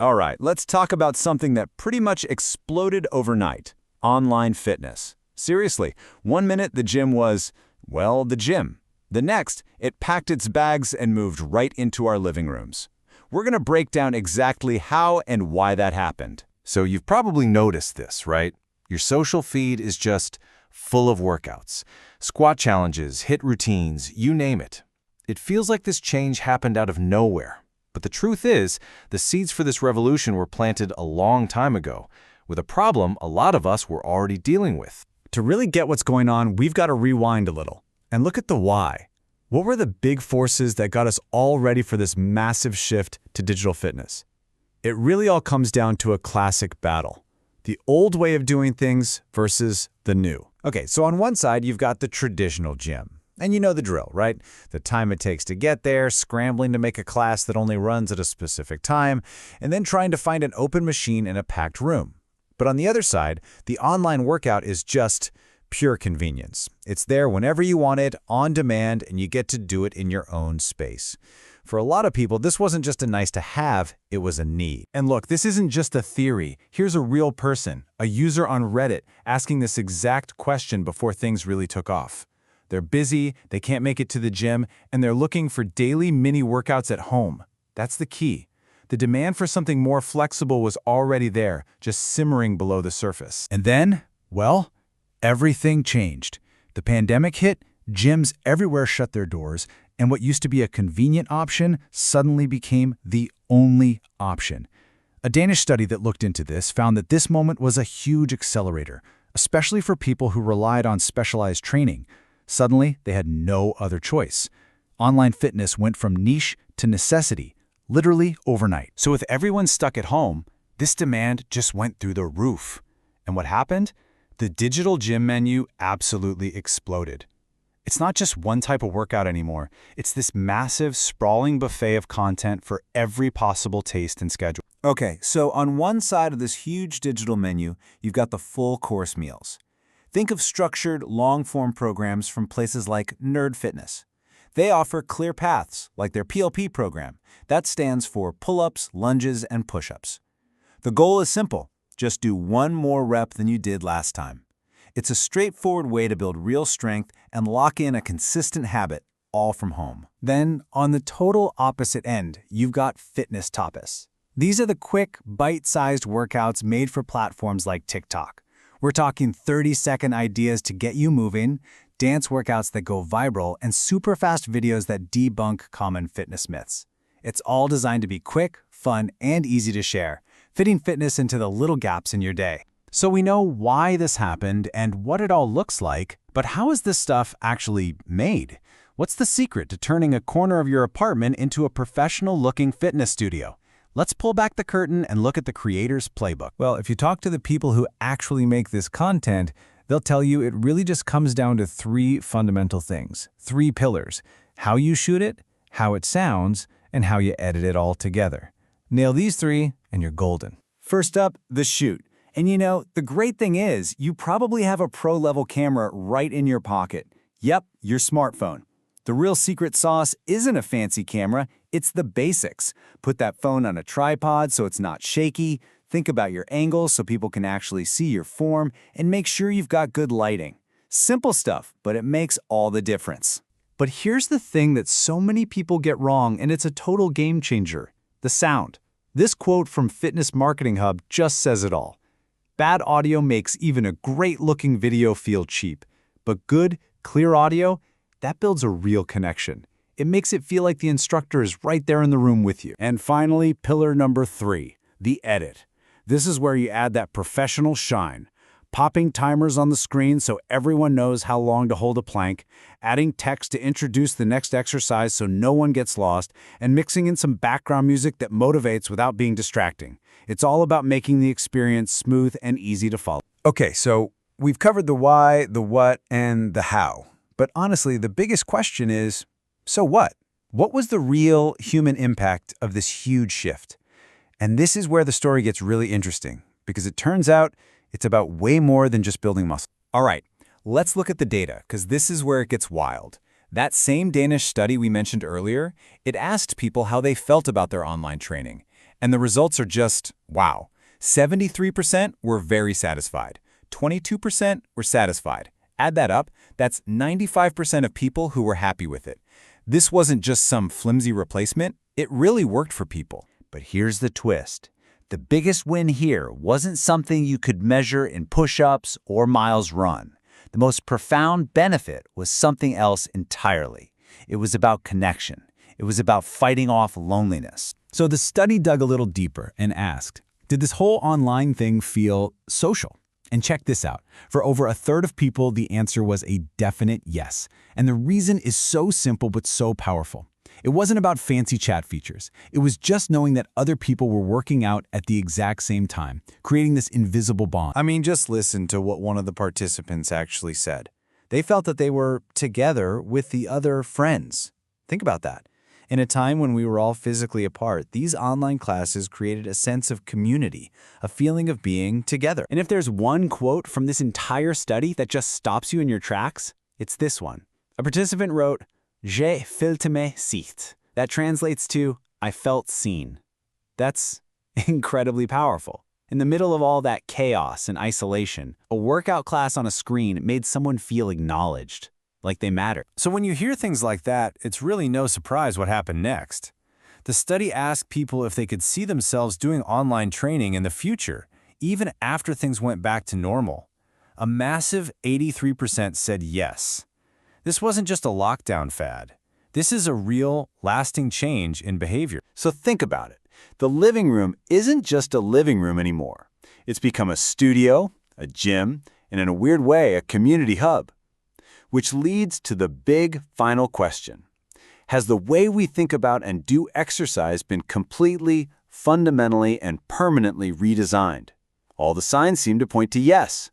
All right, let's talk about something that pretty much exploded overnight: online fitness. Seriously, 1 minute the gym was, well, the gym. The next, it packed its bags and moved right into our living rooms. We're going to break down exactly how and why that happened. So you've probably noticed this, right? Your social feed is just full of workouts, squat challenges, hit routines, you name it. It feels like this change happened out of nowhere. But the truth is, the seeds for this revolution were planted a long time ago, with a problem a lot of us were already dealing with. To really get what's going on, we've got to rewind a little and look at the why. What were the big forces that got us all ready for this massive shift to digital fitness? It really all comes down to a classic battle: the old way of doing things versus the new. Okay, so on one side, you've got the traditional gym. And you know the drill, right? The time it takes to get there, scrambling to make a class that only runs at a specific time, and then trying to find an open machine in a packed room. But on the other side, the online workout is just pure convenience. It's there whenever you want it, on demand, and you get to do it in your own space. For a lot of people, this wasn't just a nice to have, it was a need. And look, this isn't just a theory. Here's a real person, a user on Reddit, asking this exact question before things really took off. They're busy, they can't make it to the gym, and they're looking for daily mini workouts at home. That's the key. The demand for something more flexible was already there, just simmering below the surface. And then, well, everything changed. The pandemic hit, gyms everywhere shut their doors, and what used to be a convenient option suddenly became the only option. A Danish study that looked into this found that this moment was a huge accelerator, especially for people who relied on specialized training. Suddenly, they had no other choice. Online fitness went from niche to necessity, literally overnight. So with everyone stuck at home, this demand just went through the roof. And what happened? The digital gym menu absolutely exploded. It's not just one type of workout anymore. It's this massive, sprawling buffet of content for every possible taste and schedule. Okay, so on one side of this huge digital menu, you've got the full course meals. Think of structured, long-form programs from places like Nerd Fitness. They offer clear paths, like their PLP program. That stands for pull-ups, lunges, and push-ups. The goal is simple: just do one more rep than you did last time. It's a straightforward way to build real strength and lock in a consistent habit, all from home. Then, on the total opposite end, you've got fitness tapas. These are the quick, bite-sized workouts made for platforms like TikTok. We're talking 30-second ideas to get you moving, dance workouts that go viral, and super fast videos that debunk common fitness myths. It's all designed to be quick, fun, and easy to share, fitting fitness into the little gaps in your day. So we know why this happened and what it all looks like, but how is this stuff actually made? What's the secret to turning a corner of your apartment into a professional-looking fitness studio? Let's pull back the curtain and look at the creator's playbook. Well, if you talk to the people who actually make this content, they'll tell you it really just comes down to three fundamental things, three pillars: how you shoot it, how it sounds, and how you edit it all together. Nail these three, and you're golden. First up, the shoot. And you know, the great thing is, you probably have a pro-level camera right in your pocket. Yep, your smartphone. The real secret sauce isn't a fancy camera, it's the basics. Put that phone on a tripod so it's not shaky, think about your angle so people can actually see your form, and make sure you've got good lighting. Simple stuff, but it makes all the difference. But here's the thing that so many people get wrong, and it's a total game changer: the sound. This quote from Fitness Marketing Hub just says it all. Bad audio makes even a great-looking video feel cheap, but good, clear audio, that builds a real connection. It makes it feel like the instructor is right there in the room with you. And finally, pillar number 3, the edit. This is where you add that professional shine. Popping timers on the screen so everyone knows how long to hold a plank, adding text to introduce the next exercise so no one gets lost, and mixing in some background music that motivates without being distracting. It's all about making the experience smooth and easy to follow. Okay, so we've covered the why, the what, and the how. But honestly, the biggest question is, so what? What was the real human impact of this huge shift? And this is where the story gets really interesting, because it turns out it's about way more than just building muscle. All right, let's look at the data, because this is where it gets wild. That same Danish study we mentioned earlier, it asked people how they felt about their online training. And the results are just, wow. 73% were very satisfied. 22% were satisfied. Add that up, that's 95% of people who were happy with it. This wasn't just some flimsy replacement, it really worked for people. But here's the twist. The biggest win here wasn't something you could measure in push-ups or miles run. The most profound benefit was something else entirely. It was about connection. It was about fighting off loneliness. So the study dug a little deeper and asked, did this whole online thing feel social? And check this out. For over a third of people, the answer was a definite yes. And the reason is so simple but so powerful. It wasn't about fancy chat features. It was just knowing that other people were working out at the exact same time, creating this invisible bond. I mean, just listen to what one of the participants actually said. They felt that they were together with the other friends. Think about that. In a time when we were all physically apart, these online classes created a sense of community, a feeling of being together. And if there's one quote from this entire study that just stops you in your tracks, it's this one. A participant wrote, "J'ai filmé sicht." That translates to, I felt seen. That's incredibly powerful. In the middle of all that chaos and isolation, a workout class on a screen made someone feel acknowledged, like they mattered. So when you hear things like that, it's really no surprise what happened next. The study asked people if they could see themselves doing online training in the future, even after things went back to normal. A massive 83% said yes. This wasn't just a lockdown fad. This is a real, lasting change in behavior. So think about it. The living room isn't just a living room anymore. It's become a studio, a gym, and in a weird way, a community hub. Which leads to the big final question. Has the way we think about and do exercise been completely, fundamentally, and permanently redesigned? All the signs seem to point to yes.